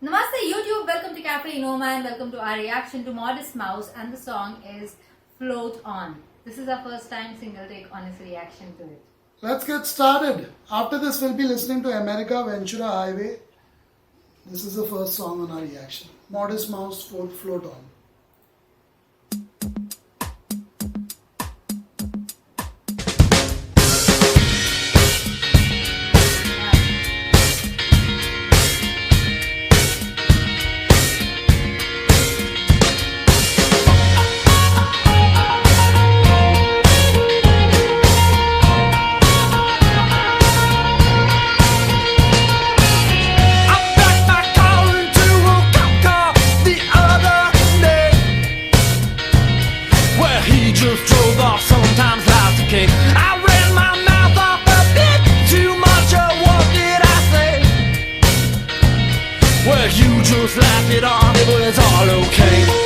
Namaste YouTube, welcome to Cafe Noma and welcome to our reaction to Modest Mouse, and the song is Float On. This is our first time single take honest reaction to it. Let's get started. After this, we'll be listening to America Ventura Highway. This is the first song on our reaction. Modest Mouse, Float On. Sometimes life's a cake. I ran my mouth off a bit too much. What did I say? Well, you just laughed it off. It was all okay.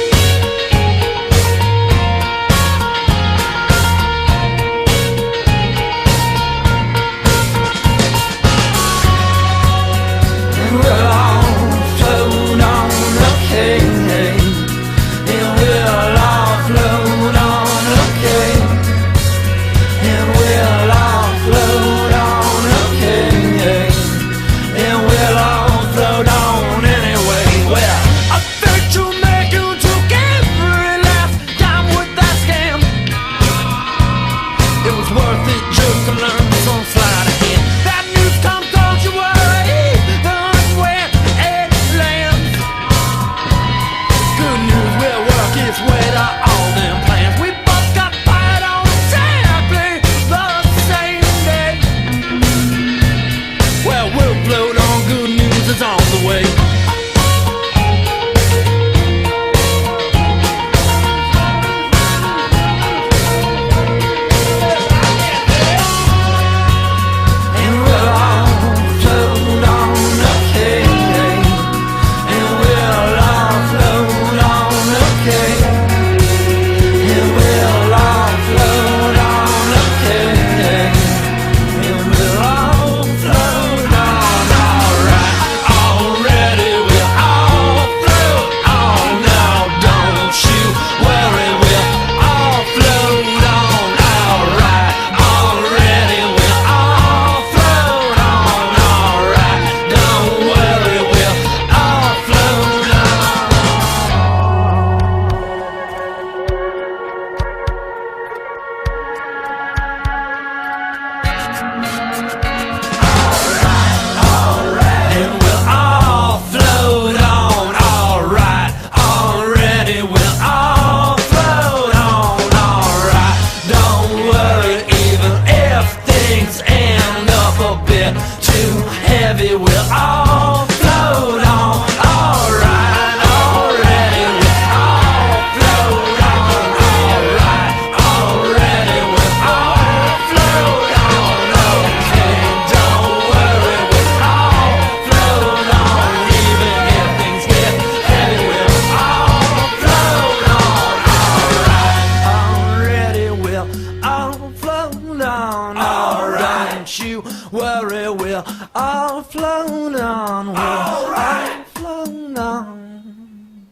Worry, we'll all float on. All right, float on.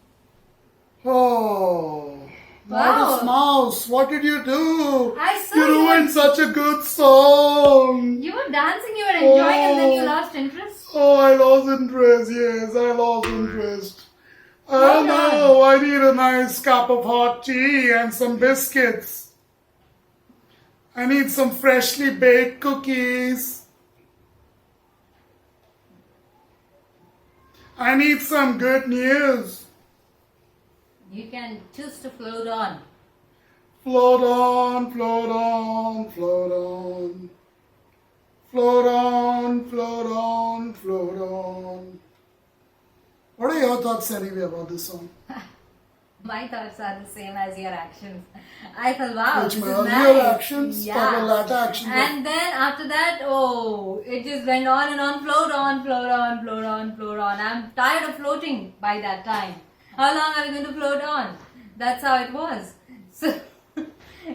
Oh, Modest Mouse, what did you do? I saw you ruined such a good song. You were dancing, you were enjoying, and then you lost interest. Oh, I lost interest. Yes, I lost interest. I don't know. I need a nice cup of hot tea and some biscuits. I need some freshly baked cookies. I need some good news. You can choose to float on. Float on, float on, float on. Float on, float on, float on. What are your thoughts anyway about this song? My thoughts are the same as your actions. I thought, wow, Which this my is earlier nice. actions, Yeah. latter actions. And then after that, oh, it just went on and on, float on, float on, float on, float on. I'm tired of floating by that time. How long are we going to float on? That's how it was. So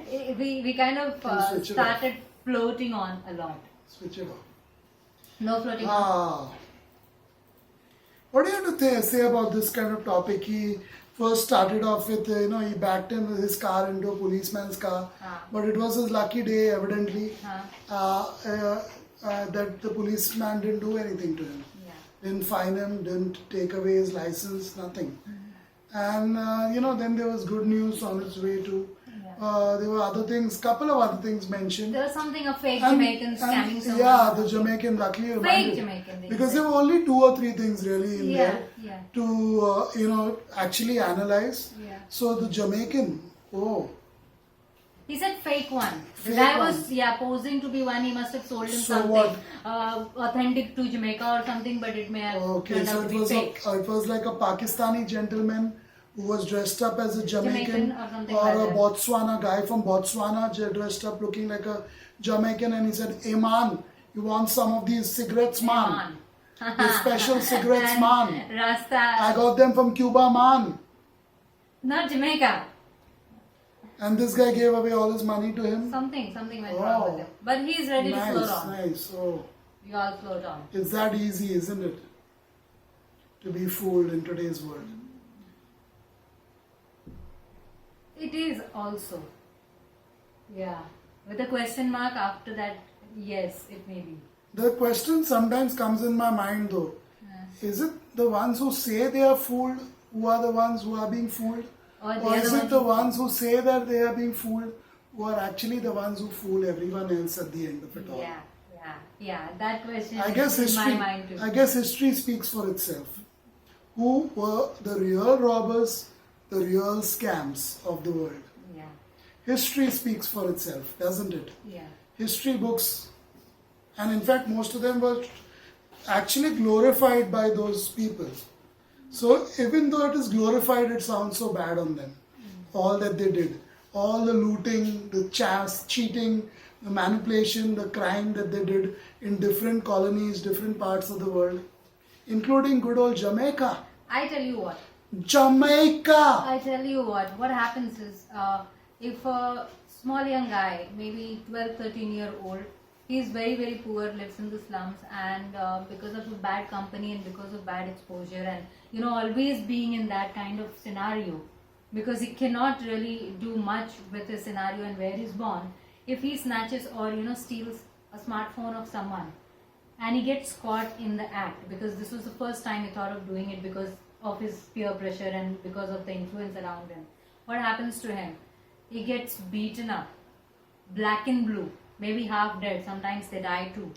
we kind of started floating on a lot. Switch it off. No floating on. Ah. What do you have to say about this kind of topic? He first started off with, he backed in with his car into a policeman's car, but it was his lucky day, evidently, that the policeman didn't do anything to him. Yeah. Didn't fine him, didn't take away his license, nothing. And, then there was good news on its way too. There were other things, couple of other things mentioned. There was something of fake And- Jamaicans scamming and, someone. Yeah, the Jamaican, luckily reminded. Jamaican, they Because said. there were only 2 or 3 things really in there Yeah. to, actually analyze. Yeah. So the Jamaican, He said fake one. The Fake guy one. was posing to be one. He must have sold him So something authentic to Jamaica or something, but it may have okay, turned so out to it be was, fake. it was like a Pakistani gentleman who was dressed up as a Jamaican, or something or like a that. Botswana guy from Botswana dressed up looking like a Jamaican, and he said, "Hey man, you want some of these cigarettes, man? These special cigarettes, And man. Rasta, I got them from Cuba, man." not Jamaica. And this guy gave away all his money to him. Something went wrong with him. But he's ready to float on. Nice. Oh, We all float on. it's that easy, isn't it? To be fooled in today's world. It is also. Yeah. With a question mark after that, yes, it may be. The question sometimes comes in my mind though. Is it the ones who say they are fooled who are the ones who are being fooled? Or Or they're is the it ones the ones who say that they are being fooled who are actually the ones who fool everyone else at the end of it all? Yeah. That question I guess is in history. my mind too. I guess history speaks for itself. Who were the real robbers, the real scams of the world? Yeah. History speaks for itself, doesn't it? Yeah. History books, and in fact, most of them were actually glorified by those people. So even though it is glorified, it sounds so bad on them. All that they did, all the looting, the cheating, the manipulation, the crime that they did in different colonies, different parts of the world, including good old Jamaica. I tell you what. Jamaica! I tell you what happens is, if a small young guy, maybe 12, 13-year-old, he's very, very poor, lives in the slums, and because of a bad company and because of bad exposure and, always being in that kind of scenario, because he cannot really do much with his scenario and where he's born, if he snatches or, steals a smartphone of someone, and he gets caught in the act, because this was the first time he thought of doing it because of his peer pressure and because of the influence around him. What happens to him? He gets beaten up, black and blue, maybe half dead, sometimes they die too.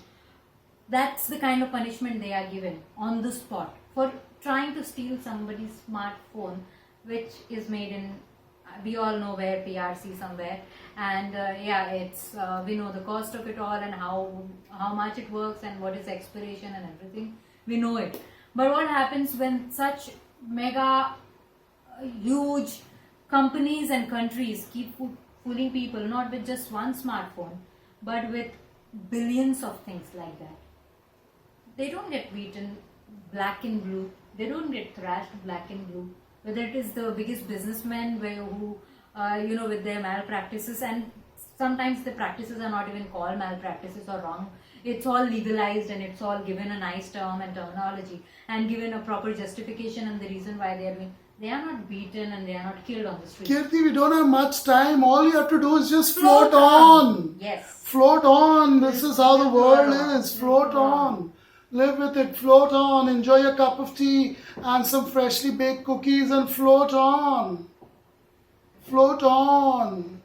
That's the kind of punishment they are given on the spot for trying to steal somebody's smartphone, which is made in, we all know where, PRC somewhere, and it's we know the cost of it all and how much it works and what is expiration and everything. We know it. But what happens when such mega huge companies and countries keep fooling people, not with just one smartphone, but with billions of things like that? They don't get beaten black and blue. They don't get thrashed black and blue. Whether it is the biggest businessmen who with their malpractices, and sometimes the practices are not even called malpractices or wrong. It's all legalized and it's all given a nice term and terminology and given a proper justification and the reason why they are doing. They are not beaten and they are not killed on the street. Kirti, we don't have much time. All you have to do is just float on. Yes. Float on. This is how the world is. Float Float on. on. Live with it. Float on. Enjoy a cup of tea and some freshly baked cookies and float on. Float on.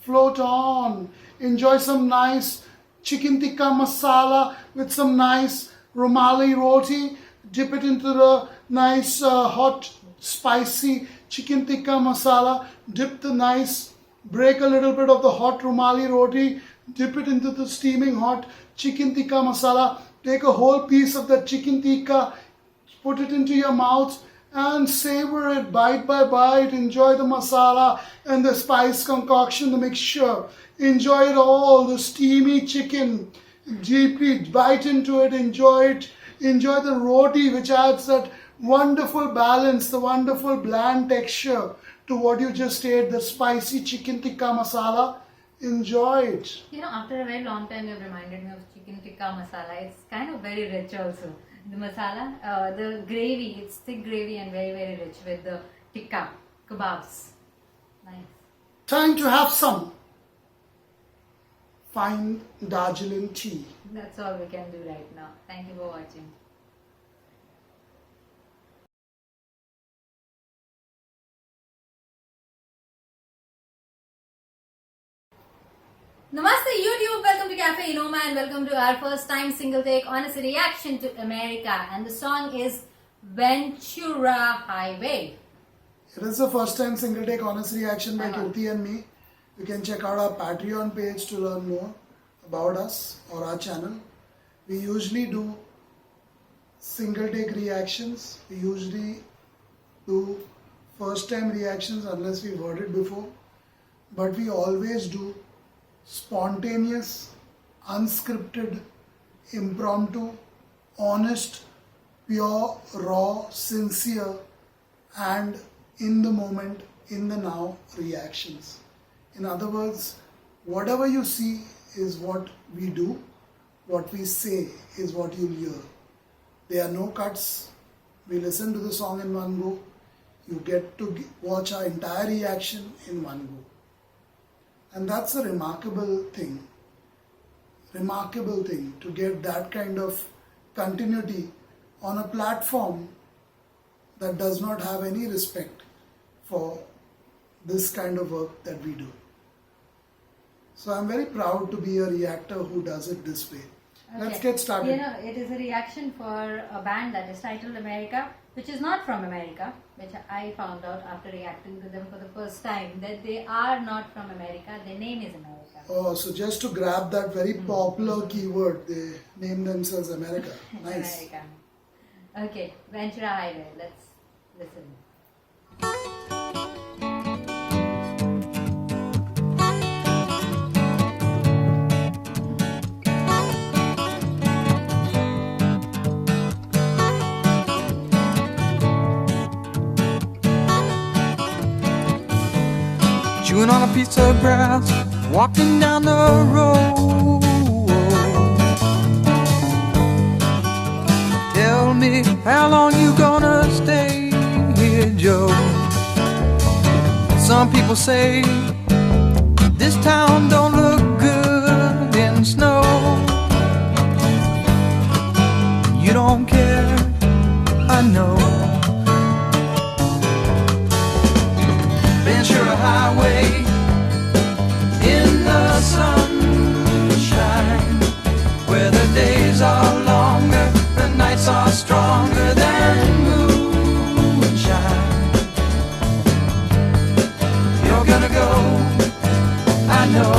Float on. Enjoy some nice chicken tikka masala with some nice Romali roti. Dip it into the nice hot spicy chicken tikka masala. Dip the nice, break a little bit of the hot Romali roti. Dip it into the steaming hot chicken tikka masala. Take a whole piece of that chicken tikka, put it into your mouth and savor it bite by bite. Enjoy the masala and the spice concoction, the mixture. Enjoy it all, the steamy chicken. Deeply bite into it, enjoy it. Enjoy the roti, which adds that wonderful balance, the wonderful bland texture to what you just ate, the spicy chicken tikka masala. Enjoy it. After a very long time, you've reminded me of chicken tikka masala. It's kind of very rich also. The masala, the gravy, it's thick gravy and very, very rich with the tikka, kebabs. Nice. Time to have some fine Darjeeling tea. That's all we can do right now. Thank you for watching. Namaste YouTube, welcome to Cafe Inoma and welcome to our first time single take honest reaction to America, and the song is Ventura Highway. It is the first time single take honest reaction by Uh-huh. Kirti and me. You can check out our Patreon page to learn more about us or our channel. We usually do single take reactions. We usually do first time reactions unless we've heard it before. But we always do spontaneous, unscripted, impromptu, honest, pure, raw, sincere, and in the moment, in the now reactions. In other words, whatever you see is what we do, what we say is what you'll hear. There are no cuts. We listen to the song in one go. You get to watch our entire reaction in one go. And that's a remarkable thing to get that kind of continuity on a platform that does not have any respect for this kind of work that we do. So I'm very proud to be a reactor who does it this way. Let's get started. You know, it is a reaction for a band that is titled America, which is not from America, which I found out after reacting to them for the first time, that they are not from America, their name is America. Oh, so just to grab that very popular keyword, they name themselves America. Nice. America. Okay, Ventura Highway, let's listen. Chewing on a piece of grass, walking down the road. Tell me, how long you gonna stay here, Joe? Some people say this town don't look good in snow. You don't care, I know. Ventura Highway in the sunshine, where the days are longer, the nights are stronger than moonshine. You're gonna go, I know.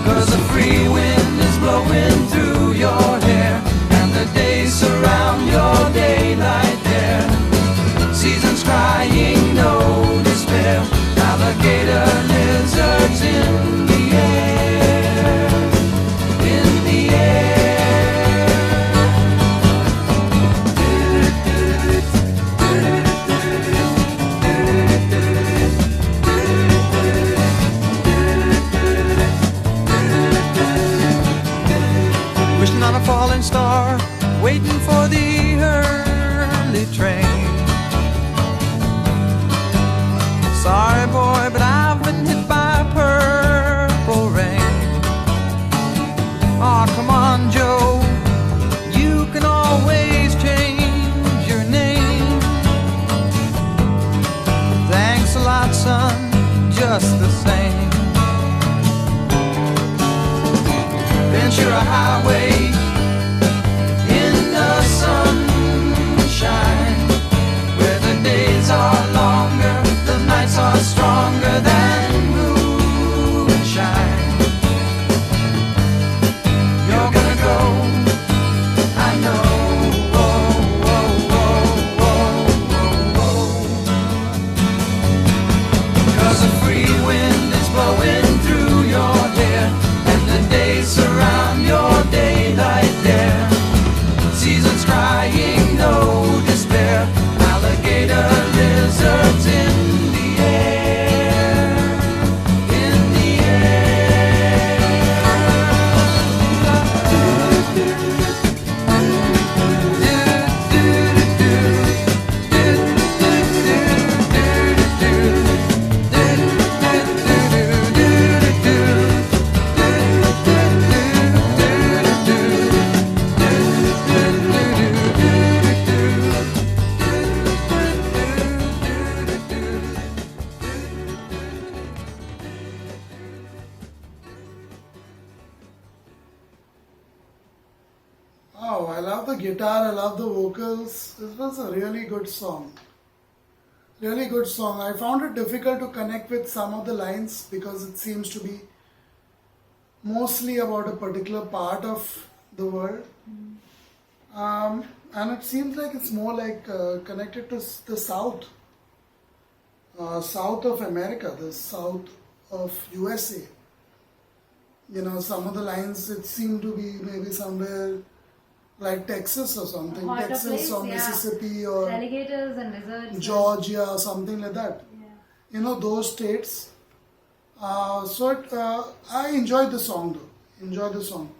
Cause the free wind is blowing through your hair, and the days surround your daylight there. Seasons crying, no despair. Alligator lizards in the air, in the air. Wishing on a falling star, waiting for the early train. Sorry boy, but I've been hit by purple rain. Aw, come on Joe, you can always change your name. Thanks a lot son, just the same. Ventura Highway in the sunshine, where the days are longer, the nights are stronger than Oh, I love the guitar, I love the vocals. This was a really good song. Really good song. I found it difficult to connect with some of the lines because it seems to be mostly about a particular part of the world. And it seems like it's more like connected to the South. South of America, the South of USA. You know, some of the lines it seemed to be maybe somewhere like Texas or something. Hotter Texas place, or yeah. Mississippi or Alligators and lizards. Georgia or something like that. Yeah. You know, those states. I enjoyed the song though. Enjoyed the song.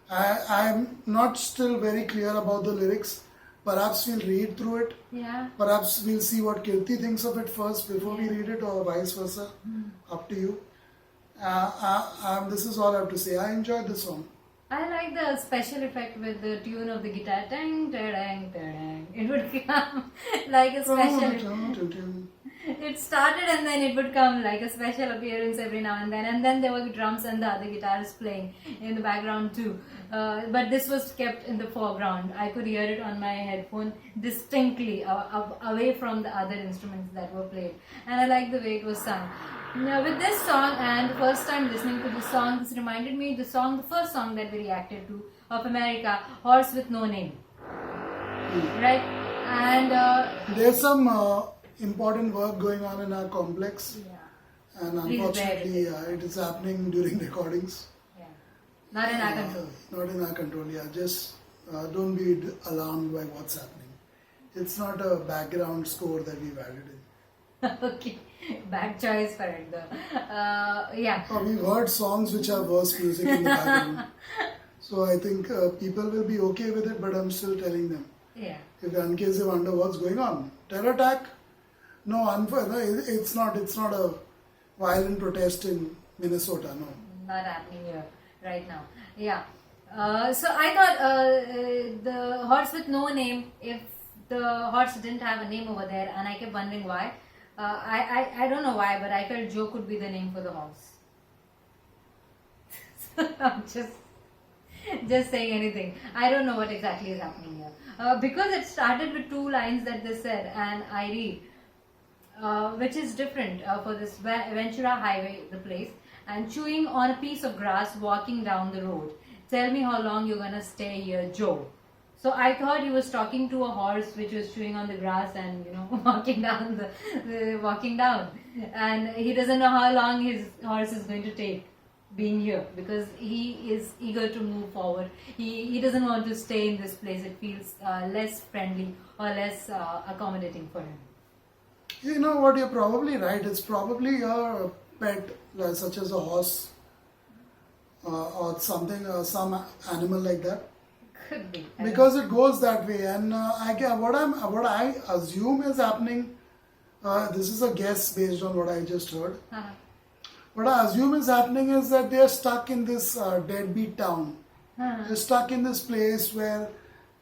I'm not still very clear about the lyrics. Perhaps we'll read through it. Yeah. Perhaps we'll see what Kirti thinks of it first before we read it, or vice versa. Up to you. This is all I have to say. I enjoyed the song. I like the special effect with the tune of the guitar. Tang, tang, tang. It would come like a special. It started and then it would come like a special appearance every now and then there were drums and the other guitars playing in the background too. But this was kept in the foreground. I could hear it on my headphone distinctly, away from the other instruments that were played, and I like the way it was sung. Now, with this song and the first time listening to this song, this reminded me the first song that we reacted to of America, Horse with No Name. Right? And There's some important work going on in our complex, and Please bear unfortunately, it is happening during recordings. yeah, not in our control. Not in our control. Yeah, just don't be alarmed by what's happening. It's not a background score that we've added in. Okay, bad choice for it though. Yeah. We've heard songs which have worse music in the background, so I think people will be okay with it. But I'm still telling them, Yeah. in case they wonder what's going on. Terror attack? No, it's not. It's not a violent protest in Minnesota. No. Not happening here right now. Yeah. So I thought the horse with no name, if the horse didn't have a name over there, and I kept wondering why. I don't know why, but I felt Joe could be the name for the horse. I'm just saying anything. I don't know what exactly is happening here. Because it started with two lines that they said, and I read, which is different for this Ventura Highway, the place, and chewing on a piece of grass walking down the road. Tell me how long you're gonna stay here, Joe. So I thought he was talking to a horse which was chewing on the grass and walking down, and he doesn't know how long his horse is going to take being here because he is eager to move forward. He doesn't want to stay in this place. It feels less friendly or less accommodating for him. You know what? You're probably right. It's probably a pet, such as a horse or something, some animal like that. Could be. Because it goes that way, and what I assume is happening. This is a guess based on what I just heard. Uh-huh. What I assume is happening is that they are stuck in this deadbeat town. Uh-huh. They're stuck in this place where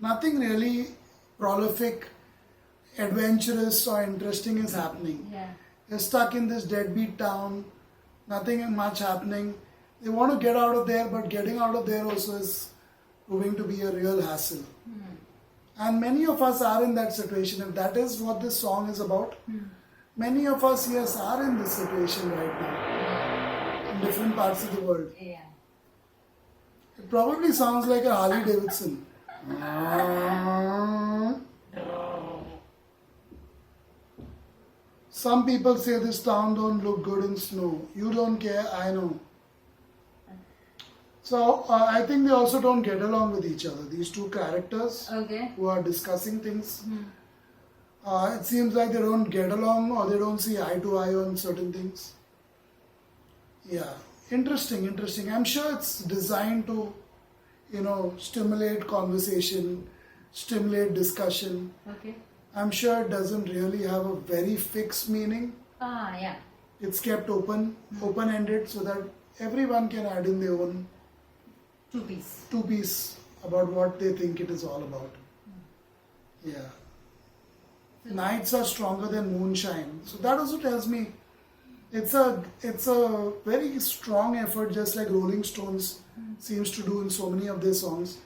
nothing really prolific, adventurous, or interesting is happening. Yeah. They're stuck in this deadbeat town. Nothing much happening. They want to get out of there, but getting out of there also is proving to be a real hassle. And many of us are in that situation. If that is what this song is about, many of us, yes, are in this situation right now in different parts of the world. Yeah. It probably sounds like a Harley Davidson. Some people say this town don't look good in snow. You don't care, I know. So I think they also don't get along with each other. These two characters Okay. who are discussing things, it seems like they don't get along or they don't see eye to eye on certain things. Yeah, interesting. I'm sure it's designed to, stimulate conversation, stimulate discussion. Okay. I'm sure it doesn't really have a very fixed meaning. Yeah. It's kept open-ended so that everyone can add in their own two-piece about what they think it is all about. Yeah. Nights are stronger than moonshine. So that also tells me it's a very strong effort, just like Rolling Stones seems to do in so many of their songs.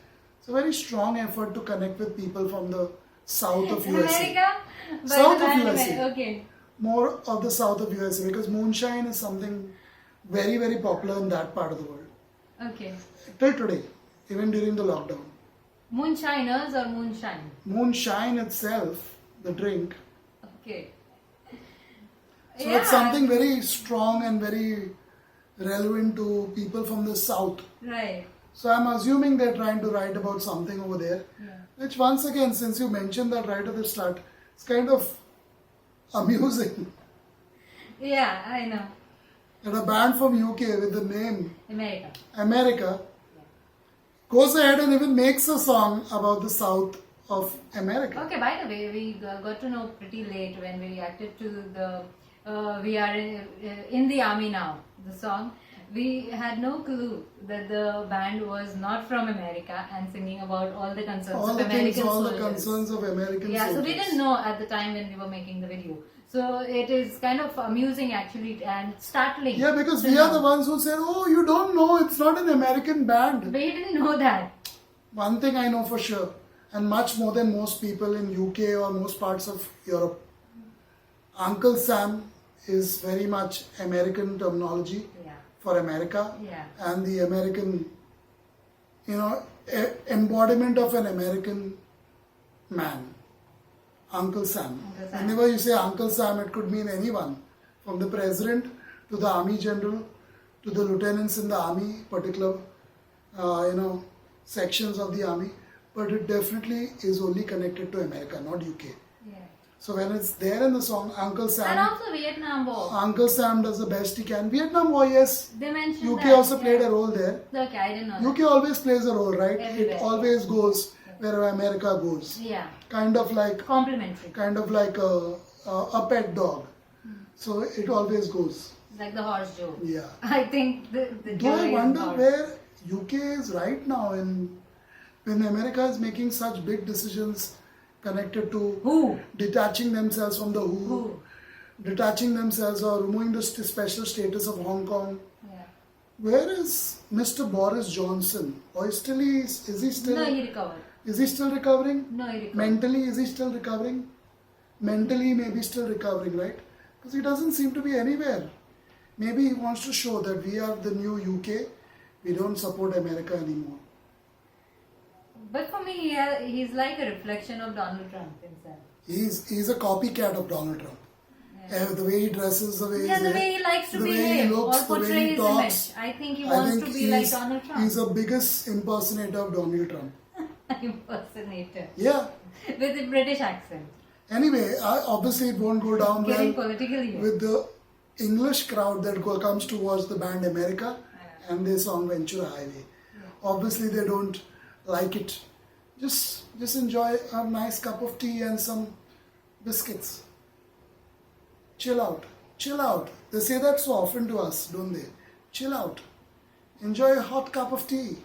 It's a very strong effort to connect with people from the south of USA. America? By South the of band USA. Okay. More of the south of USA because moonshine is something very, very popular in that part of the world. Okay. Till today, even during the lockdown. Moonshiners or moonshine? Moonshine itself, the drink, Okay. so it's something very strong and very relevant to people from the south. Right. So I'm assuming they're trying to write about something over there. Yeah. Which once again, since you mentioned that right at the start, it's kind of amusing Yeah, I know. that a band from UK with the name America. America goes ahead and even makes a song about the south of America. Okay, by the way, we got to know pretty late when we reacted to the We Are in the Army Now, the song. We had no clue that the band was not from America and singing about all the concerns All of the American things, all soldiers. the concerns of American Yeah, soldiers. so we didn't know at the time when we were making the video. So it is kind of amusing actually and startling. Yeah, because to we are know. the ones who said, oh, you don't know, it's not an American band. We didn't know that. One thing I know for sure, and much more than most people in UK or most parts of Europe, Uncle Sam is very much American terminology Yeah. for America Yeah. and the American, embodiment of an American man. Uncle Sam. Uncle Sam. Whenever you say Uncle Sam, it could mean anyone, from the president to the army general to the lieutenants in the army, particular, sections of the army. But it definitely is only connected to America, not UK. Yeah. So when it's there in the song, Uncle And Sam, also Vietnam War. Uncle Sam does the best he can. Vietnam War, yes. They mentioned UK that. also played a role there. Okay, I didn't know UK always plays a role, right? Everywhere. It always goes wherever America goes. that. Yeah. Kind of like Complimentary. a pet dog. So it always goes. Like the horse joke. Yeah. I think the Though I joke is wonder horse. where UK is right now when America is making such big decisions connected to Who? detaching themselves from the Who? detaching themselves or removing the special status of Hong Kong. Yeah. Where is Mr. Boris Johnson? Or is he still No, he recovered. is he still recovering? No, he recovered. Mentally, is he still recovering? Mentally, maybe still recovering, right? Because he doesn't seem to be anywhere. Maybe he wants to show that we are the new UK. We don't support America anymore. But for me, he's like a reflection of Donald Trump himself. He's a copycat of Donald Trump. The way he dresses, the way Yeah, the way he likes to the way he behave looks, or the way portray he his talks. image. I think he I wants think to be like Donald Trump. He's the biggest impersonator of Donald Trump. Impersonator. Yeah. With a British accent. Anyway, obviously it won't go down Getting well political here. with the English crowd that comes to watch the band America and their song Ventura Highway. Obviously they don't like it. Just enjoy a nice cup of tea and some biscuits. Chill out. Chill out. They say that so often to us, don't they? Chill out. Enjoy a hot cup of tea.